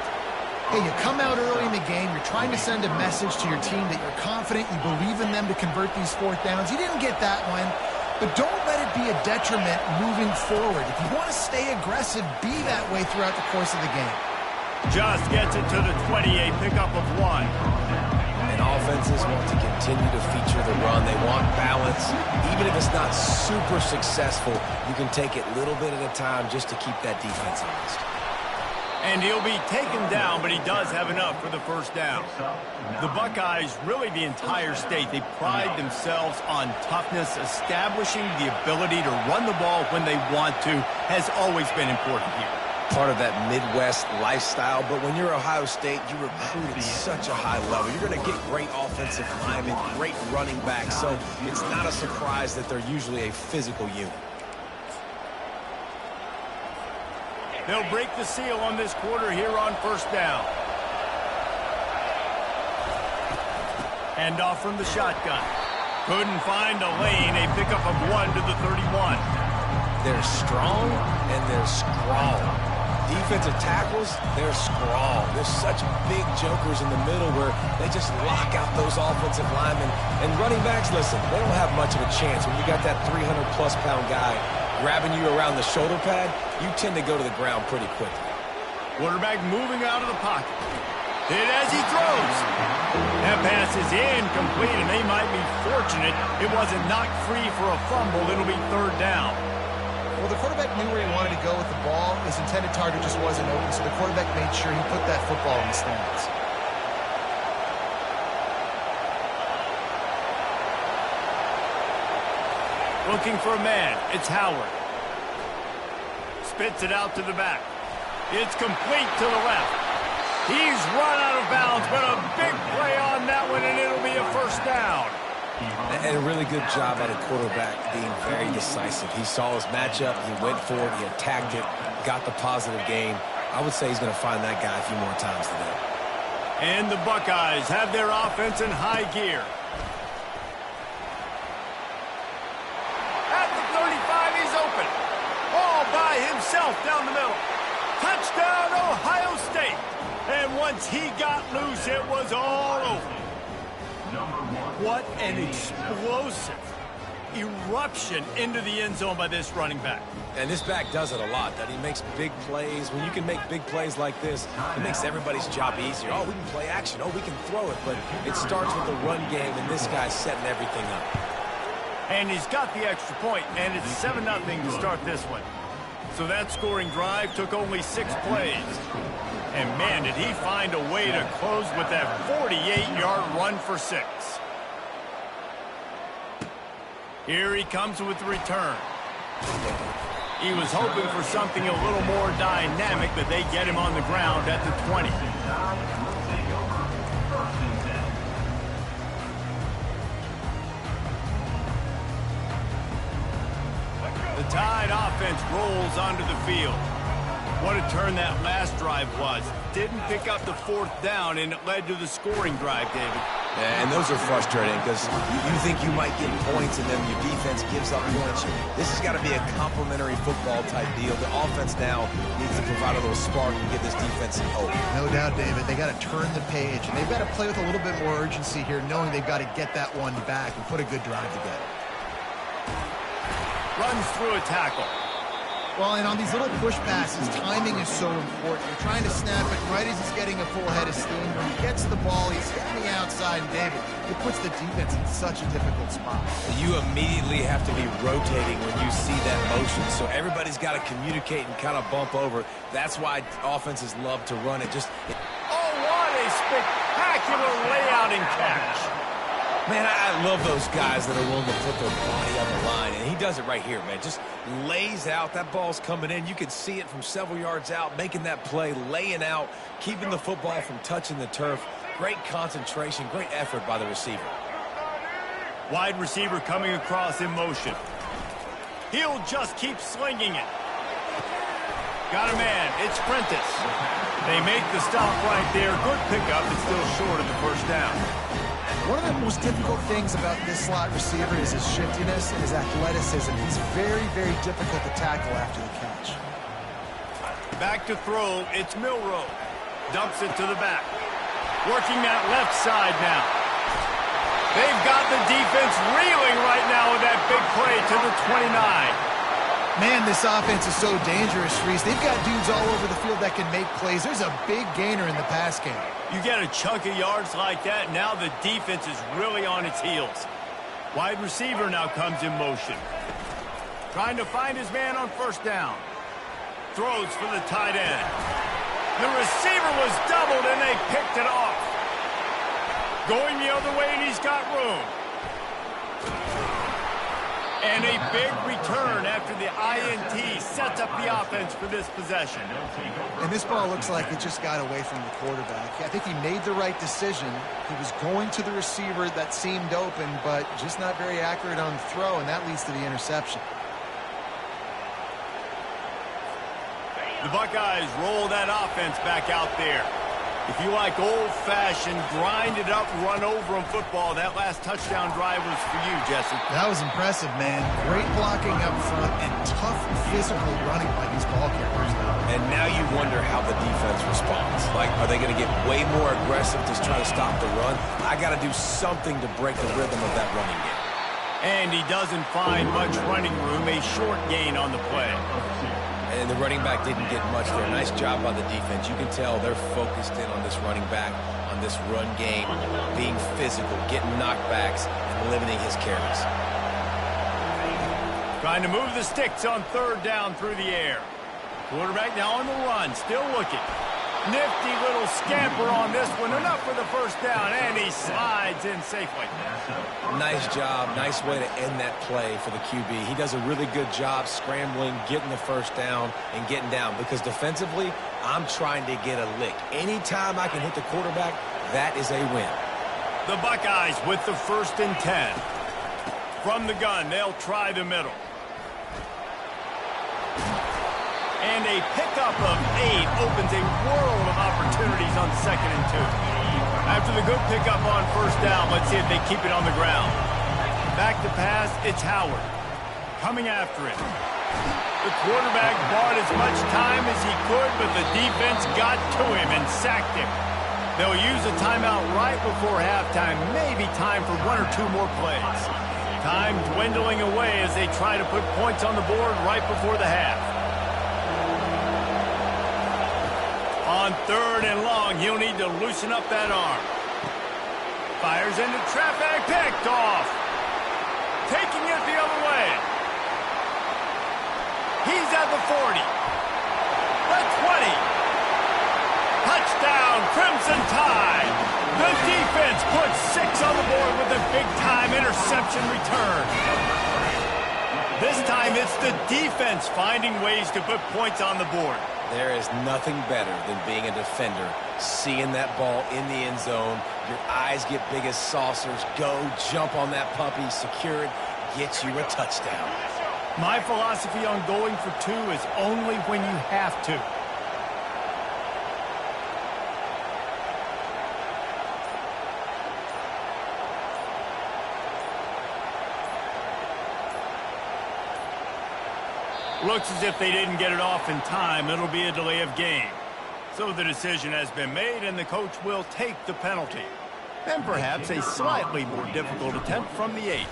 Hey, you come out early in the game, you're trying to send a message to your team that you're confident, you believe in them to convert these 4th downs. You didn't get that one, but don't let it be a detriment moving forward. If you want to stay aggressive, be that way throughout the course of the game. Just gets it to the 28, pickup of 1. And offenses want to continue to feature the run. They want balance. Even if it's not super successful, you can take it little bit at a time just to keep that defense honest. And he'll be taken down, but he does have enough for the first down. The Buckeyes, really the entire state, they pride themselves on toughness. Establishing the ability to run the ball when they want to has always been important here. Part of that Midwest lifestyle, but when you're Ohio State, you recruit at such a high level. You're going to get great offensive linemen, great running backs, so it's not a surprise that they're usually a physical unit. They'll break the seal on this quarter here on first down. Handoff from the shotgun. Couldn't find a lane. A pickup of 1 to the 31. They're strong and they're scrawl. Defensive tackles, they're scrawl. There's such big jokers in the middle where they just lock out those offensive linemen. And running backs, listen, they don't have much of a chance. When you got that 300-plus pound guy grabbing you around the shoulder pad, you tend to go to the ground pretty quickly. Quarterback moving out of the pocket. Hit as he throws. That pass is incomplete, and they might be fortunate it wasn't knocked free for a fumble. It'll be 3rd down. Well, the quarterback knew where he wanted to go with the ball. His intended target just wasn't open, so the quarterback made sure he put that football in the stands. Looking for a man. It's Howard. Spits it out to the back. It's complete to the left. He's run out of bounds, but a big play on that one, and it'll be a first down. And a really good job by the quarterback being very decisive. He saw his matchup, he went for it, he attacked it, got the positive gain. I would say he's going to find that guy a few more times today. And the Buckeyes have their offense in high gear. At the 35, he's open. All by himself down the middle. Touchdown, Ohio State. And once he got loose, it was all over. What an explosive eruption into the end zone by this running back. And this back does it a lot, that he makes big plays. When you can make big plays like this, it makes everybody's job easier. Oh, we can play action. Oh, we can throw it. But it starts with the run game, and this guy's setting everything up. And he's got the extra point, and it's 7-0 to start this one. So that scoring drive took only 6 plays. And, man, did he find a way to close with that 48-yard run for 6. Here he comes with the return. He was hoping for something a little more dynamic, but they get him on the ground at the 20. The Tide offense rolls onto the field. What a turn that last drive was. Didn't pick up the 4th down, and it led to the scoring drive, David. Yeah, and those are frustrating because you think you might get points and then your defense gives up points. This has got to be a complementary football type deal. The offense now needs to provide a little spark and give this defense some hope. No doubt, David. They got to turn the page, and they've got to play with a little bit more urgency here, knowing they've got to get that one back and put a good drive together. Runs through a tackle. Well, and on these little push passes, timing is so important. You're trying to snap it right as he's getting a full head of steam. When he gets the ball, he's hitting the outside, and David, it puts the defense in such a difficult spot. You immediately have to be rotating when you see that motion, so everybody's got to communicate and kind of bump over. That's why offenses love to run it. Oh, what a spectacular layout and catch. Man, I love those guys that are willing to put their body on the line, and he does it right here, man. Just lays out. That ball's coming in. You can see it from several yards out, making that play, laying out, keeping the football from touching the turf. Great concentration, great effort by the receiver. Wide receiver coming across in motion. He'll just keep slinging it. Got a man. It's Prentice. They make the stop right there. Good pickup. It's still short of the 1st down. One of the most difficult things about this slot receiver is his shiftiness and his athleticism. He's very, very difficult to tackle after the catch. Back to throw, it's Milroe. Dumps it to the back. Working that left side now. They've got the defense reeling right now with that big play to the 29. Man, this offense is so dangerous, Reese. They've got dudes all over the field that can make plays. There's a big gainer in the pass game. You get a chunk of yards like that, now the defense is really on its heels. Wide receiver now comes in motion. Trying to find his man on 1st down. Throws for the tight end. The receiver was doubled, and they picked it off. Going the other way, and he's got room. And a big return after the INT sets up the offense for this possession. And this ball looks like it just got away from the quarterback. I think he made the right decision. He was going to the receiver that seemed open, but just not very accurate on the throw, and that leads to the interception. The Buckeyes roll that offense back out there. If you like old-fashioned, grind-it-up, run-over-'em football, that last touchdown drive was for you, Jesse. That was impressive, man. Great blocking up front and tough physical running by these ball carriers. And now you wonder how the defense responds. Like, are they going to get way more aggressive to try to stop the run? I got to do something to break the rhythm of that running game. And he doesn't find much running room, a short gain on the play. And the running back didn't get much there. Nice job by the defense. You can tell they're focused in on this running back, on this run game, being physical, getting knockbacks, and limiting his carries. Trying to move the sticks on 3rd down through the air. Quarterback now on the run, still looking. Nifty little scamper on this one. Enough for the 1st down, and he slides in safely. Nice job. Nice way to end that play for the QB. He does a really good job scrambling, getting the 1st down, and getting down. Because defensively, I'm trying to get a lick. Anytime I can hit the quarterback, that is a win. The Buckeyes with the 1st and 10. From the gun, they'll try the middle. And a pickup of 8 opens a world of opportunities on 2nd and 2. After the good pickup on 1st down, let's see if they keep it on the ground. Back to pass, it's Howard. Coming after it. The quarterback bought as much time as he could, but the defense got to him and sacked him. They'll use a timeout right before halftime, maybe time for 1 or 2 more plays. Time dwindling away as they try to put points on the board right before the half. On 3rd and long, he'll need to loosen up that arm. Fires into traffic, picked off. Taking it the other way. He's at the 40. The 20. Touchdown, Crimson Tide. The defense puts 6 on the board with a big-time interception return. This time, it's the defense finding ways to put points on the board. There is nothing better than being a defender, seeing that ball in the end zone. Your eyes get big as saucers. Go, jump on that puppy, secure it, get you a touchdown. My philosophy on going for 2 is only when you have to. Looks as if they didn't get it off in time. It'll be a delay of game. So the decision has been made, and the coach will take the penalty. And perhaps a slightly more difficult attempt from the 8.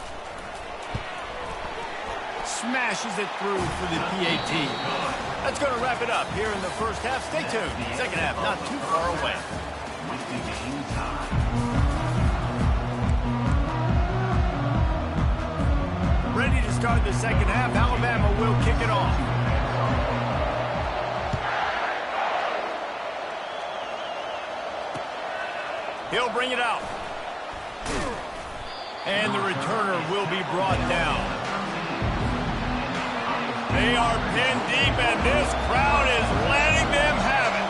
Smashes it through for the PAT. That's going to wrap it up here in the first half. Stay tuned. Second half not too far away. Ready to start the second half. Alabama will kick it off. He'll bring it out. And the returner will be brought down. They are pinned deep, and this crowd is letting them have it.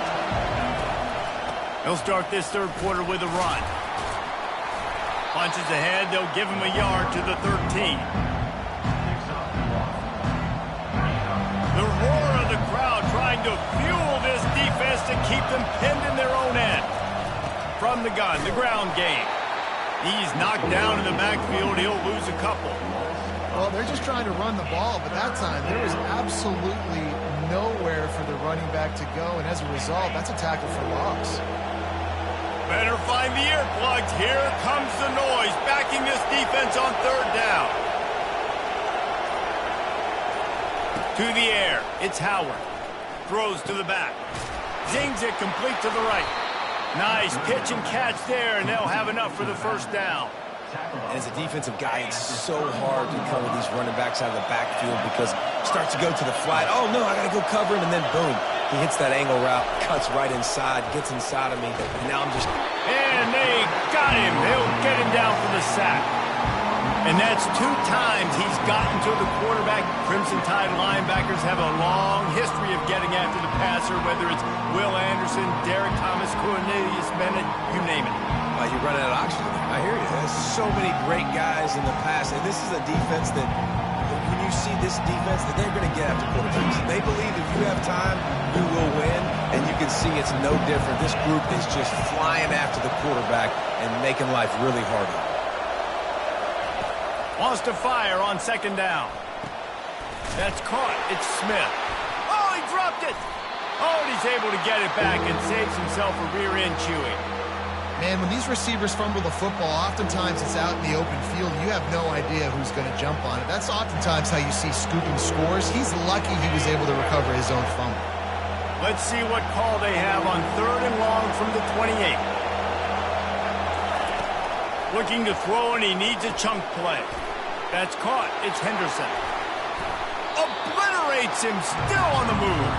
They'll start this third quarter with a run. Punches ahead. They'll give him a yard to the 13. The roar of the crowd trying to fuel this defense to keep them pinned in their own end. From the gun, the ground game. He's knocked down in the backfield. He'll lose a couple. Well, they're just trying to run the ball, but that time there was absolutely nowhere for the running back to go, and as a result, that's a tackle for loss. Better find the earplugs. Here comes the noise, backing this defense on 3rd down. To the air, it's Howard. Throws to the back. Zings it complete to the right. Nice pitch and catch there, and they'll have enough for the first down. And as a defensive guy, it's so hard to cover these running backs out of the backfield because it starts to go to the flat. Oh, no, I got to go cover him, and then boom. He hits that angle route, cuts right inside, gets inside of me, and now I'm just... And they got him. They'll get him down for the sack. And that's 2 times he's gotten to the quarterback. Crimson Tide linebackers have a long history of getting after the passer, whether it's Will Anderson, Derek Thomas, Cornelius Bennett, you name it. You run out of oxygen. I hear you. There's so many great guys in the past, and this is a defense that, when you see this defense, that they're going to get after quarterbacks. They believe if you have time, you will win, and you can see it's no different. This group is just flying after the quarterback and making life really hard on him. Wants to fire on 2nd down. That's caught. It's Smith. Oh, he dropped it. Oh, and he's able to get it back and saves himself a rear-end chewing. Man, when these receivers fumble the football, oftentimes it's out in the open field. You have no idea who's going to jump on it. That's oftentimes how you see scooping scores. He's lucky he was able to recover his own fumble. Let's see what call they have on 3rd and long from the 28. Looking to throw, and he needs a chunk play. That's caught. It's Henderson. Obliterates him, still on the move.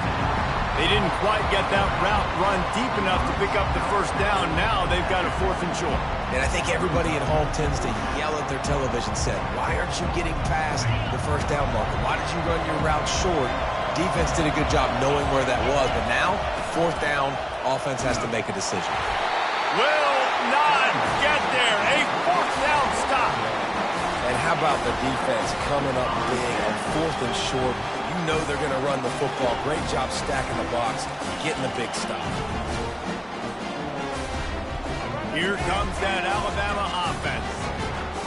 They didn't quite get that route run deep enough to pick up the first down. Now they've got a 4th and short. And I think everybody at home tends to yell at their television set, why aren't you getting past the first down marker? Why did you run your route short? Defense did a good job knowing where that was, but now, 4th down, offense has to make a decision. Will not get there. A 4th down stop. And how about the defense coming up big on 4th and short? You know they're going to run the football. Great job stacking the box, getting the big stop. Here comes that Alabama offense.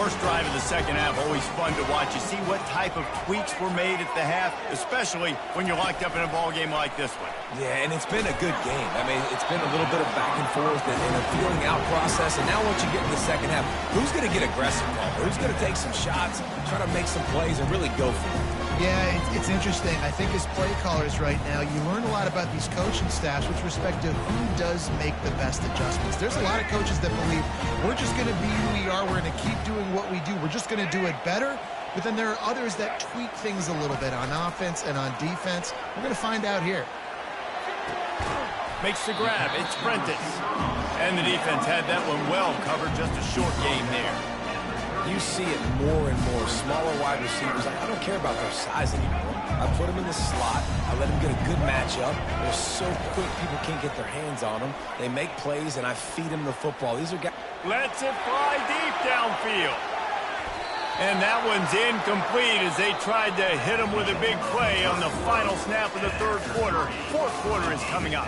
First drive of the second half, always fun to watch. You see what type of tweaks were made at the half, especially when you're locked up in a ball game like this one. Yeah, and it's been a good game. I mean, it's been a little bit of back and forth and a feeling out process. And now once you get in the second half, who's going to get aggressive, Paul? Who's going to take some shots, try to make some plays, and really go for it? Yeah, it's interesting. I think as play callers right now, you learn a lot about these coaching staffs with respect to who does make the best adjustments. There's a lot of coaches that believe we're just going to be who we are. We're going to keep doing what we do. We're just going to do it better. But then there are others that tweak things a little bit on offense and on defense. We're going to find out here. Makes the grab. It's Prentice. And the defense had that one well covered. Just a short game there. You see it more and more. Smaller wide receivers, I don't care about their size anymore. I put them in the slot. I let them get a good matchup. They're so quick, people can't get their hands on them. They make plays, and I feed them the football. These are guys. Lets it fly deep downfield. And that one's incomplete as they tried to hit him with a big play on the final snap of the third quarter. Fourth quarter is coming up.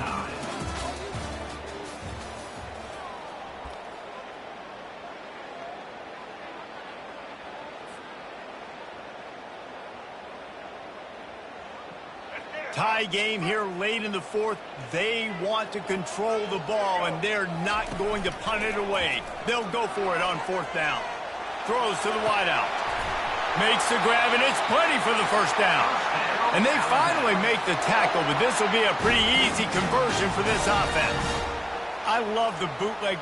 Tie game here late in the fourth. They want to control the ball, and they're not going to punt it away. They'll go for it on fourth down. Throws to the wideout. Makes the grab, and it's plenty for the first down. And they finally make the tackle, but this will be a pretty easy conversion for this offense. I love the bootleg.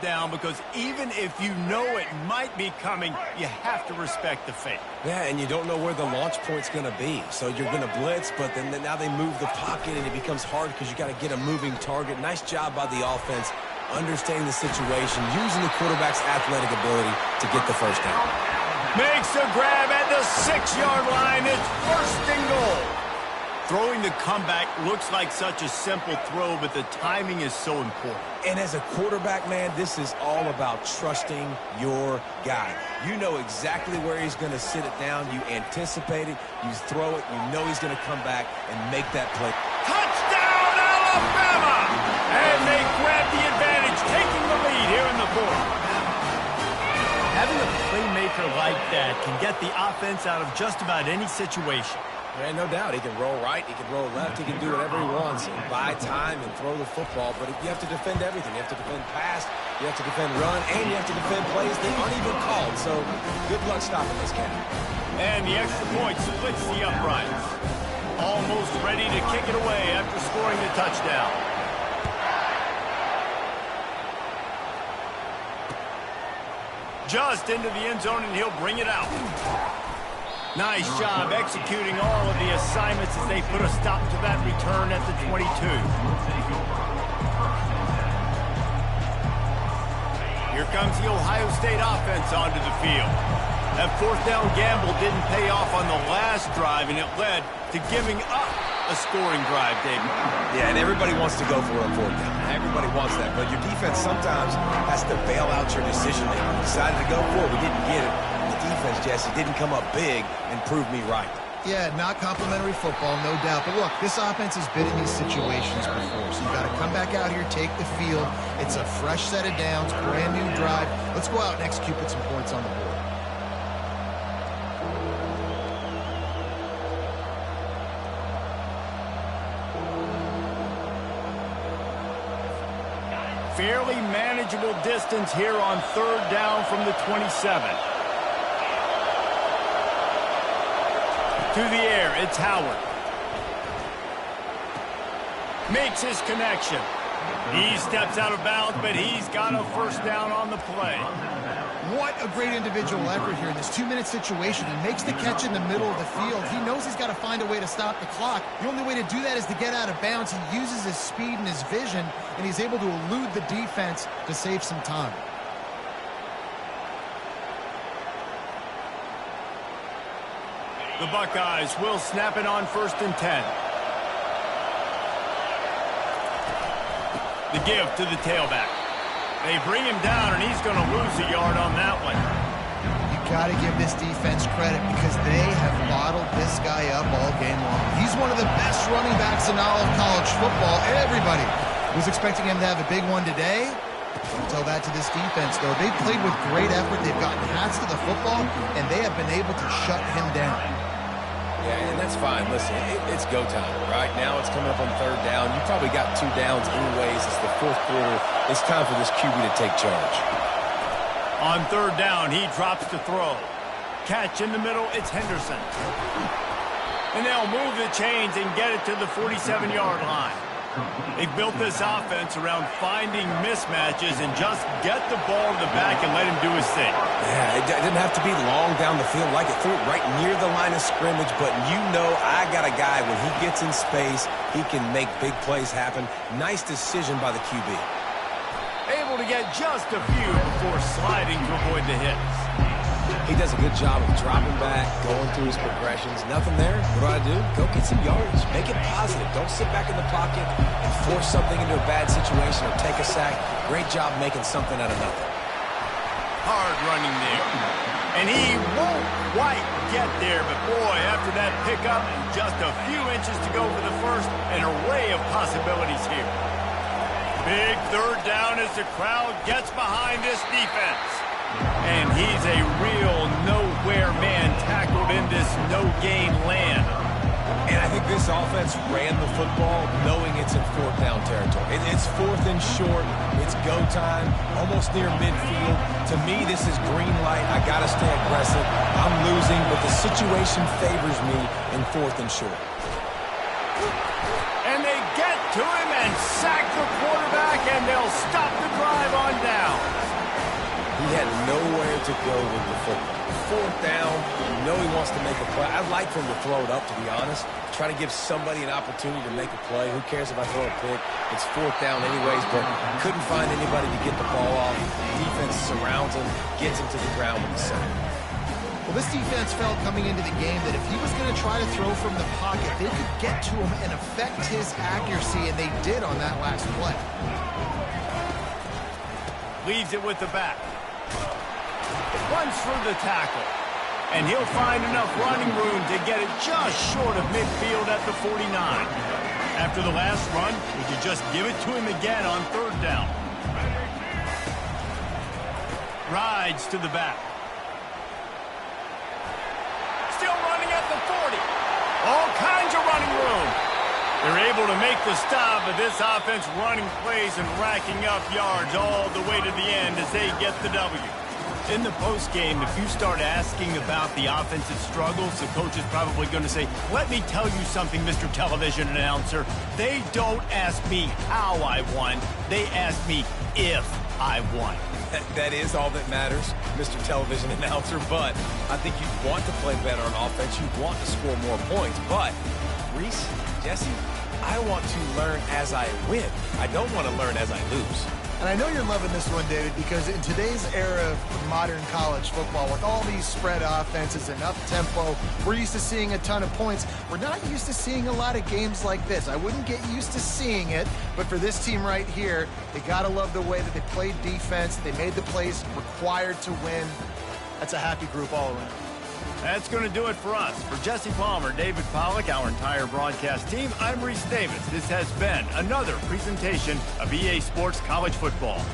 Down, because even if you know it might be coming, you have to respect the fate. Yeah, and you don't know where the launch point's going to be. So you're going to blitz, but then now they move the pocket, and it becomes hard because you got to get a moving target. Nice job by the offense, understanding the situation, using the quarterback's athletic ability to get the first down. Makes the grab at the 6-yard line. It's first and goal. Throwing the comeback looks like such a simple throw, but the timing is so important. And as a quarterback, man, this is all about trusting your guy. You know exactly where he's going to sit it down. You anticipate it. You throw it. You know he's going to come back and make that play. Touchdown, Alabama! And they grab the advantage, taking the lead here in the fourth. Having a playmaker like that can get the offense out of just about any situation. Man, no doubt. He can roll right, he can roll left, he can do whatever he wants and buy time and throw the football. But you have to defend everything. You have to defend pass, you have to defend run, and you have to defend plays that aren't even called. So good luck stopping this cat. And the extra point splits the uprights. Almost ready to kick it away after scoring the touchdown. Just into the end zone, and he'll bring it out. Nice job executing all of the assignments as they put a stop to that return at the 22. Here comes the Ohio State offense onto the field. That fourth down gamble didn't pay off on the last drive, and it led to giving up a scoring drive, David. Yeah, and everybody wants to go for a fourth down. Everybody wants that, but your defense sometimes has to bail out your decision making. We decided to go for it, we didn't get it. Defense, Jesse, didn't come up big and prove me right. Yeah, not complimentary football, no doubt. But look, this offense has been in these situations before, so you've got to come back out here, take the field. It's a fresh set of downs, brand new drive. Let's go out and execute, put some points on the board. Fairly manageable distance here on third down from the 27. To the air, it's Howard. Makes his connection. He steps out of bounds, but he's got a first down on the play. What a great individual effort here in this 2-minute situation. He makes the catch in the middle of the field. He knows he's got to find a way to stop the clock. The only way to do that is to get out of bounds. He uses his speed and his vision, and he's able to elude the defense to save some time. The Buckeyes will snap it on 1st and 10. The give to the tailback. They bring him down, and he's going to lose a yard on that one. You got to give this defense credit because they have bottled this guy up all game long. He's one of the best running backs in all of college football. Everybody was expecting him to have a big one today. Don't tell that to this defense, though. They've played with great effort. They've gotten hats to the football, and they have been able to shut him down. Yeah, and that's fine. Listen, it's go time. Right now it's coming up on third down. You probably got 2 downs anyways. It's the fourth quarter. It's time for this QB to take charge. On third down, he drops to throw. Catch in the middle, it's Henderson. And they'll move the chains and get it to the 47-yard line. They built this offense around finding mismatches and just get the ball to the back and let him do his thing. Yeah, it didn't have to be long down the field. Like it threw it right near the line of scrimmage, but you know I got a guy, when he gets in space, he can make big plays happen. Nice decision by the QB. Able to get just a few before sliding to avoid the hits. He does a good job of dropping back, going through his progressions. Nothing there. What do? Go get some yards. Make it positive. Don't sit back in the pocket and force something into a bad situation or take a sack. Great job making something out of nothing. Hard running there. And he won't quite get there, but boy, after that pickup, just a few inches to go for the first, an array of possibilities here. Big third down as the crowd gets behind this defense. And he's a real nowhere man tackled in this no-gain land. And I think this offense ran the football knowing it's in fourth down territory. It's fourth and short. It's go time, almost near midfield. To me, this is green light. I got to stay aggressive. I'm losing, but the situation favors me in fourth and short. And they get to him and sack the quarterback, and they'll stop the drive on down. He had nowhere to go with the football. Fourth down, you know he wants to make a play. I'd like for him to throw it up, to be honest. Try to give somebody an opportunity to make a play. Who cares if I throw a pick? It's fourth down anyways, but couldn't find anybody to get the ball off. Defense surrounds him, gets him to the ground with the center. Well, this defense felt coming into the game that if he was going to try to throw from the pocket, they could get to him and affect his accuracy, and they did on that last play. Leaves it with the back. Runs through the tackle. And he'll find enough running room to get it just short of midfield at the 49. After the last run, we could just give it to him again on third down. Rides to the back. Still running at the 40. All kinds of running room. They're able to make the stop, but this offense running plays and racking up yards all the way to the end as they get the W. In the postgame, if you start asking about the offensive struggles, the coach is probably going to say, let me tell you something, Mr. Television Announcer. They don't ask me how I won. They ask me if I won. That is all that matters, Mr. Television Announcer, but I think you want to play better on offense. You want to score more points, but Reese, Jesse, I want to learn as I win. I don't want to learn as I lose. And I know you're loving this one, David, because in today's era of modern college football, with all these spread offenses and up-tempo, we're used to seeing a ton of points. We're not used to seeing a lot of games like this. I wouldn't get used to seeing it, but for this team right here, they got to love the way that they played defense. They made the plays required to win. That's a happy group all around. That's going to do it for us. For Jesse Palmer, David Pollack, our entire broadcast team, I'm Reese Davis. This has been another presentation of EA Sports College Football.